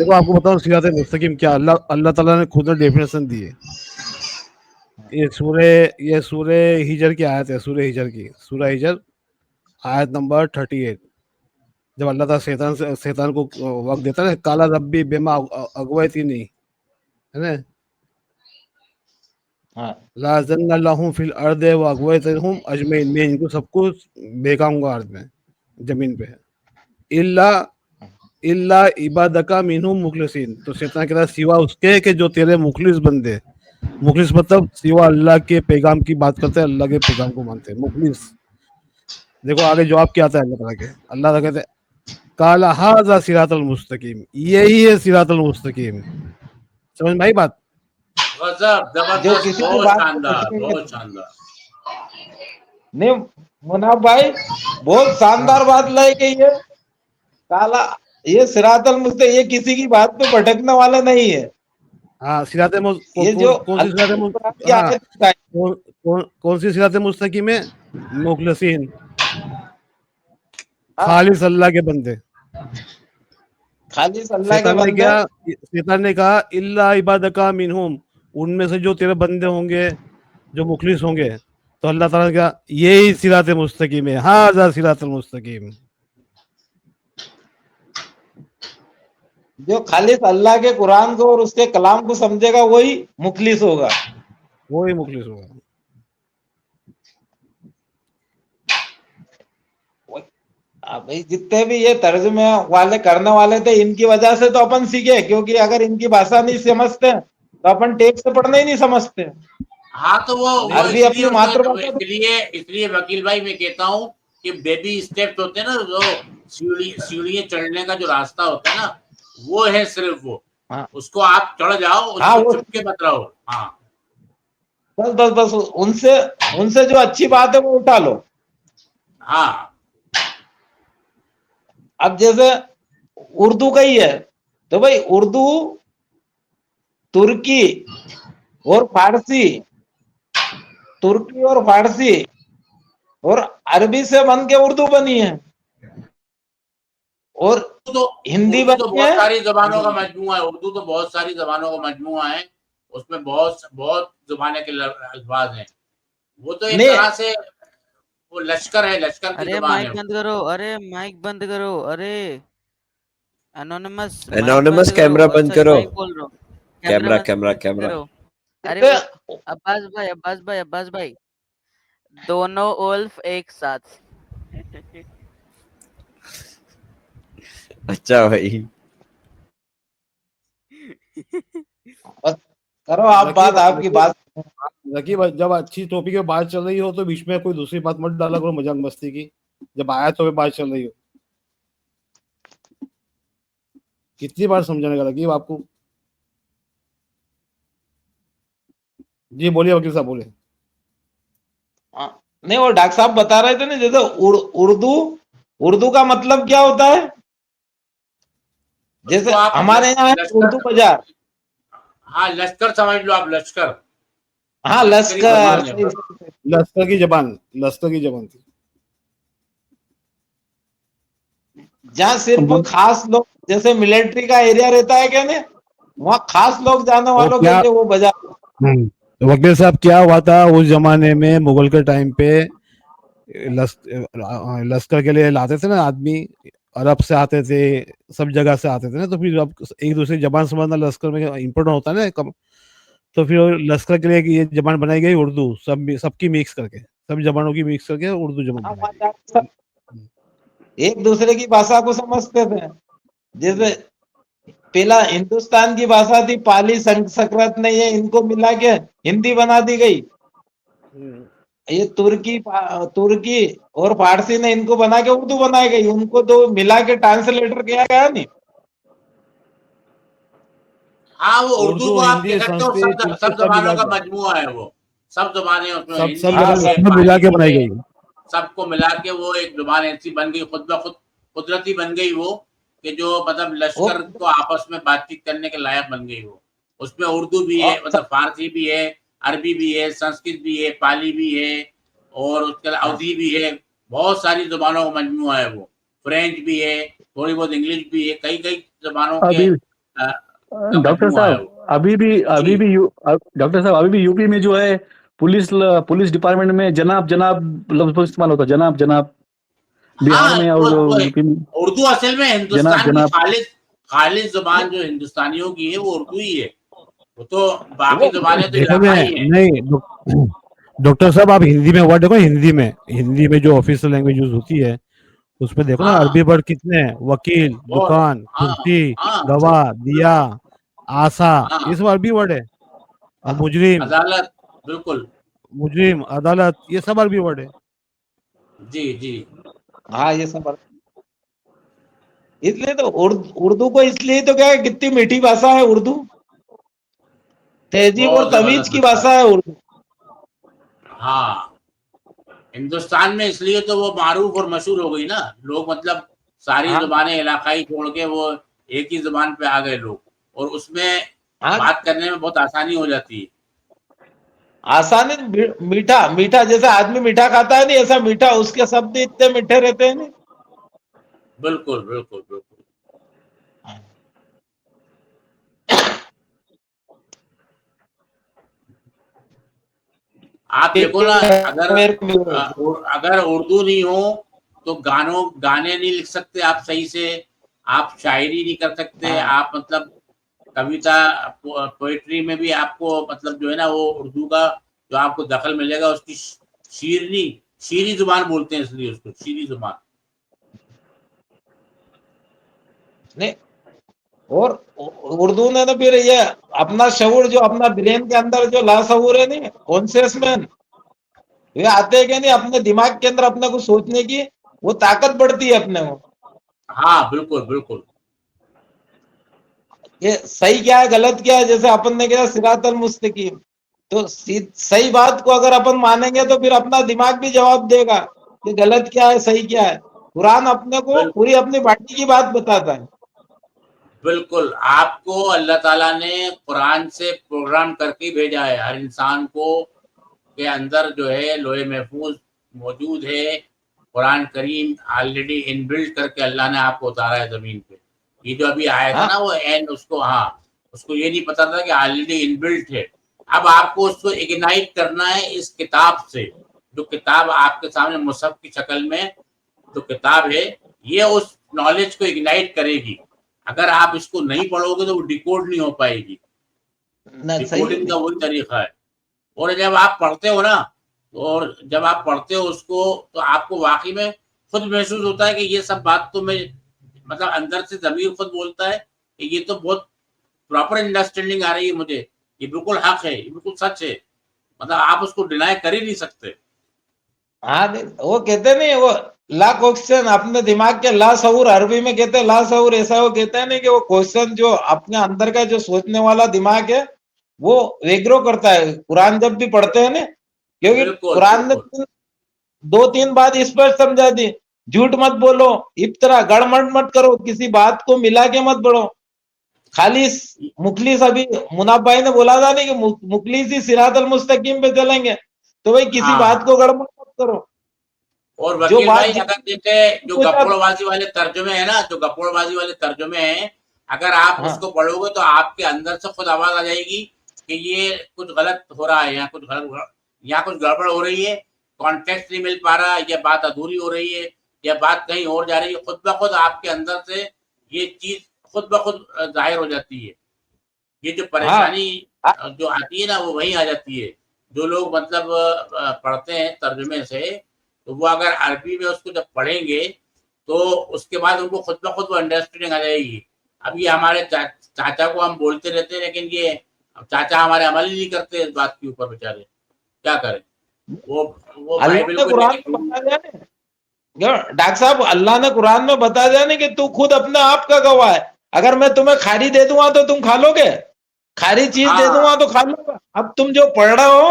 देखो आपको बताओ सिरात मुस्तकीम क्या, अल्लाह अल्लाह ताला ने खुद ने डेफिनेशन दी है। ये सूरे हिजर की आयत है, सूरे हिजर की, सूरा हिजर आयत नंबर 38। जब अल्लाह ताला शैतान को वक्त देता है ना, काला रब्बी बेमा अगवैती नहीं, है ना, हाँ लाजन्ना लहुम फिल अर्दे व अगवैतहुम अजमईन, मैं इनको सबको बेकाऊंगा अर्द में, जमीन पे, इल्ला इल्ला इबादका मिनहुम मुखलिसीन। तो शैतान कहता है सिवा उसके कि जो तेरे मुखलिस बंदे, मुखलिस मतलब सिवा अल्लाह के पैगाम की बात करते हैं, अल्लाह के पैगाम को मानते हैं, मुखलिस। देखो आगे जवाब क्या आता है अल्लाह ताला के, अल्लाह ताला कहते हैं काला हाजा सिरातल मुस्तकीम, यही है सिरातल मुस्तकीम। समझ में आई बात? गजब, जो जबरदस्त, किसी की बहुत बात को शानदार, पकड़ेंगे बहुत शानदार। नहीं मुनाफ भाई, बहुत शानदार बात लाई गई है। काला, ये सिरातल मुस्तकीम, ये किसी की बात पे भटकने वाला नहीं है। हाँ सिरात ये जो कौन सी सिरात अल्लाह कुरान की हाँ, आयत बताई, कौन सी सिरात मुस्तकीम है? मुखलसीन, हाँ, खालिस अल्लाह के बंदे। खालिस अल्लाह के बंदे। शैतान ने कहा इल्ला इबादका मिनहुम, उनमें से जो तेरे बंदे होंगे, जो मुखलिस होंगे। तो अल्लाह ताला ने कहा यही सिरात मुस्तकीम है, हाजा सिरात मुस्तकीम। जो खालिस अल्लाह के कुरान को और उसके कलाम को समझेगा वही मुखलिस होगा। वो ही मुखलिस होगा। भाई जितने भी ये तर्जुमे वाले करने वाले थे, इनकी वजह से तो अपन सीखे, क्योंकि अगर इनकी भाषा नहीं समझते तो अपन टेक्स्ट से पढ़ने ही नहीं समझते। हाँ तो वो अरबी अपनी मातृभाषा इसलिए इसलिए वकील भाई मैं कहता हूँ कि बेबी स्टेप्स होते हैं ना, जो सीढ़ियां चढ़ने का जो रास्ता होता है ना, वो है सिर्फ वो। हाँ, उसको आप चढ़ जाओ, उसको हाँ, वो चुपके मत रहो। हाँ बस बस बस उनसे उनसे जो अच्छी बात है वो उठा लो। हाँ अब जैसे उर्दू का ही है, तो भाई उर्दू, तुर्की और फारसी, तुर्की और फारसी और अरबी से बन के उर्दू बनी है, और तो हिंदी उर्दू तो बनी बहुत है। सारी जबानों का मजमुआ है। उर्दू तो बहुत सारी जबानों का मजमुआ है। उसमें बहुत बहुत जुबाने के अल्फाज हैं। वो तो एक ने तरह से वो लश्कर है, लश्कर की अरे जुबान माइक है। बंद करो, अरे माइक बंद करो, अरे एनोनिमस माइक एनोनिमस बंद करो। कैमरा बंद अच्छा करो, माइक बोल रहा हूँ, कैमरा बंद कैमरा कैमरा। करो। अरे जैसे अब्बास भाई दोनों उल्फ एक साथ। अच्छा भाई, बस करो आप बात, आपकी बात। लकी भाई जब अच्छी टॉपिक पे बात चल रही हो तो बीच में कोई दूसरी बात मत डाला करो, मजाक मस्ती की। जब आया तो बात चल रही हो, कितनी बार समझाने का लगी आपको? जी बोलिए वकील साहब, बोले। नहीं, वो डॉक्टर साहब बता रहे थे ना, जैसे उर्दू, उर्दू का मतलब क्या होता है? जैसे आप हमारे यहाँ है उर्दू बाजार। हाँ लश्कर समझ लो आप, लश्कर। हाँ, लश्करी लश्कर, जबान है वो। लश्कर की जबान, लश्कर की जबान थी। जहाँ सिर्फ खास लोग, जैसे मिलिट्री का एरिया रहता है क्या नहीं, वहाँ खास लोग जाने वालों के लिए वो बाजार। वकील साहब क्या हुआ था उस जमाने में, मुगल के टाइम पे लश्कर के लिए लाते थे ना आदमी, अरब से आते थे, सब जगह से आते थे ना, तो फिर अब एक दूसरे की जबान समझना लश्कर में इम्पोर्टेंट होता है ना कम। तो फिर लश्कर के लिए ये जबान बनाई गई उर्दू, सबकी मिक्स करके, सब जबानों की मिक्स करके उर्दू जबान हाँ, बनाई वहाँ सब गई। एक दूसरे की भाषा को समझते थे। जैसे पहला हिंदुस्तान की भाषा थी पाली, संस्कृत ने ये इनको मिला के हिंदी बना दी गई। ये तुर्की और फारसी ने इनको बना के उर्दू बनाई गई, उनको तो मिला के ट्रांसलेटर किया गया नहीं। हाँ वो उर्दू को आप हिंदी, कह सकते हो संस्कृत, सब तुर्की सब सब जबानों मिला का के, मजमुआ है वो। सब जबानें उसमें, सब हिंदी सब भी है, सब मिला पाली के भी बनाई है। गई। सबको मिला के वो एक जुबान ऐसी बन गई, खुद ब खुद कुदरती बन गई वो, कि जो मतलब लश्कर को आपस में बातचीत करने के लायक बन गई वो। उसमें उर्दू भी है, मतलब फारसी भी है, अरबी भी है, संस्कृत भी है, पाली भी है, और उसके अवधी भी है। बहुत सारी जुबानों का मजमुआ है वो। फ्रेंच भी है, थोड़ी बहुत इंग्लिश भी है, कई कई जुबानों के अभी का डॉक्टर मजमूआ है वो। साहब अभी भी डॉक्टर साहब अभी भी यूपी में जो है पुलिस डिपार्टमेंट में जनाब लफ्ज इस्तेमाल होता है, जनाब बिहार हाँ, में और यूपी में उर्दू असल में हिंदुस्तान की जनाब। खालिद जुबान जो हिंदुस्तानियों की है वो उर्दू ही है। वो तो बाकी जुबानें तो देखो मैं इलाकाई हैं। नहीं डॉक्टर साहब आप हिंदी में वर्ड देखो, हिंदी में जो ऑफिशियल लैंग्वेज यूज होती है उसमें देखो ना, हाँ अरबी वर्ड कितने हैं, वकील, और दुकान, हाँ कुर्सी, हाँ गवाह, दिया, आशा, हाँ ये सब अरबी वर्ड है। और अदालत, बिल्कुल। मुजरिम, अदालत, ये सब अरबी वर्ड है। जी जी। हाँ ये सब इसलिए तो उर्दू को इसलिए तो क्या है, कितनी मीठी भाषा है उर्दू, तहजीब और बहुत तमीज जबरदस्त की भाषा भाषा है। है उर्दू। हाँ, हिंदुस्तान में इसलिए तो वो मारूफ और मशहूर हो गई ना। लोग मतलब सारी हाँ जुबानें इलाकाई छोड़ के वो एक ही जुबान पे आ गए लोग, और उसमें हाँ बात करने में बहुत आसानी हो जाती है। आसानी, मीठा मीठा जैसे आदमी मीठा खाता है नहीं, ऐसा मीठा उसके शब्द इतने मीठे रहते हैं नहीं। बिल्कुल बिल्कुल बिल्कुल। आप देखो ना, अगर उर्दू नहीं हो तो गाने नहीं लिख सकते आप सही से, आप शायरी नहीं कर सकते, आप मतलब कविता पोएट्री में भी आपको मतलब जो है ना वो उर्दू का जो आपको दखल मिलेगा, उसकी शीरी जुबान बोलते हैं, इसलिए उसको शीरी जुबान। नहीं, और उर्दू ने तो फिर ये अपना शऊर, जो अपना ब्रेन के अंदर जो लाशऊर है नहीं, कॉन्शियस मैन, ये आते हैं कि नहीं, अपने दिमाग के अंदर अपने को सोचने की वो ताकत बढ़ती है अपने को। हाँ बिल्कुल बिल्कुल। ये सही क्या है गलत क्या है, जैसे अपन ने कहा सिरातल मुस्तकीम, तो सही बात को अगर अपन मानेंगे तो फिर अपना दिमाग भी जवाब देगा कि गलत क्या है सही क्या है। कुरान अपने को पूरी अपनी बाटी की बात बताता है। बिल्कुल, आपको अल्लाह ताला ने कुरान से प्रोग्राम करके भेजा है। हर इंसान को के अंदर जो है लोहे महफूज मौजूद है। कुरान करीम ऑलरेडी इनबिल्ट करके अल्लाह ने आपको उतारा है ज़मीन पे। ये जो अभी आया था हाँ ना वो एन, उसको हाँ, उसको ये नहीं पता था कि ऑलरेडी इनबिल्ट है। अब आपको उसको इग्नाइट करना है इस किताब से। जो किताब आपके सामने मुसहफ की शक्ल में जो किताब है, ये उस नॉलेज को इग्नाइट करेगी। अगर आप इसको नहीं पढ़ोगे तो वो डिकोड नहीं हो पाएगी। ना सही है डिकोडिंग का नहीं। वही तरीका है। और जब आप पढ़ते हो ना, और जब आप पढ़ते हो उसको, तो आपको वाकई में खुद महसूस होता है कि ये सब बात तो मैं मतलब अंदर से ज़मीर खुद बोलता है कि ये तो बहुत प्रॉपर अंडरस्टैंडिंग आ रही है मुझे, ये बिल्कुल हक है, ये बिल्कुल सच है। मतलब आप उसको डिनाई कर ही नहीं सकते। हाँ वो कहते नहीं, वो ला क्वेश्चन अपने दिमाग के ला शऊर, अरबी में कहते हैं ला शऊर, ऐसा वो कहते हैं नहीं कि वो क्वेश्चन जो अपने अंदर का जो सोचने वाला दिमाग है वो एग्रो करता है। कुरान जब भी पढ़ते हैं ना, क्योंकि बिल्कुल कुरान ने बिल्कुल। 2-3 बात स्पष्ट समझा दी, झूठ मत बोलो, इफ्तरा गड़मड़ मत करो, किसी बात को मिला के मत बढ़ो, खाली मुखलिस, अभी मुनाफ भाई ने बोला था नहीं कि मुखलिस ही सिरातल मुस्तकीम पे चलेंगे, तो भाई किसी बात हाँ, को गड़बड़ मत करो। और जो वकील भाई बात अगर जैसे जो पूछा, गप्पोड़बाजी वाले तर्जुमे है ना, जो गप्पोड़बाजी वाले तर्जुमे हैं, अगर आप हाँ उसको पढ़ोगे तो आपके अंदर से खुद आवाज आ जाएगी कि ये कुछ गलत हो रहा है, यहाँ कुछ गड़बड़ हो रही है, कॉन्टेक्स्ट नहीं मिल पा रहा, या बात अधूरी हो रही है, या बात कहीं और जा रही है। खुद ब खुद आपके अंदर से ये चीज खुद ब खुद जाहिर हो जाती है। ये जो हाँ परेशानी जो आती है ना वो वहीं आ जाती है। जो लोग मतलब पढ़ते हैं तर्जुमे से, तो वो अगर अरबी में उसको जब पढ़ेंगे तो उसके बाद उनको खुद ब खुद वो अंडरस्टैंडिंग आ जाएगी। अब ये हमारे चाचा को हम बोलते रहते हैं, लेकिन ये चाचा हमारे अमल ही नहीं करते इस बात के ऊपर, बेचारे क्या करें। वो अल्लाह बाइबल ने को कुरान लेके में बता दिया ना, डॉक्टर साहब अल्लाह ने कुरान में बता दिया ना कि तू खुद अपने आप का गवाह है। अगर मैं तुम्हें खारी दे दूंगा तो तुम खा लोगे, खारी चीज दे हाँ दूंगा तो खा लोगे। अब तुम जो पढ़ रहे हो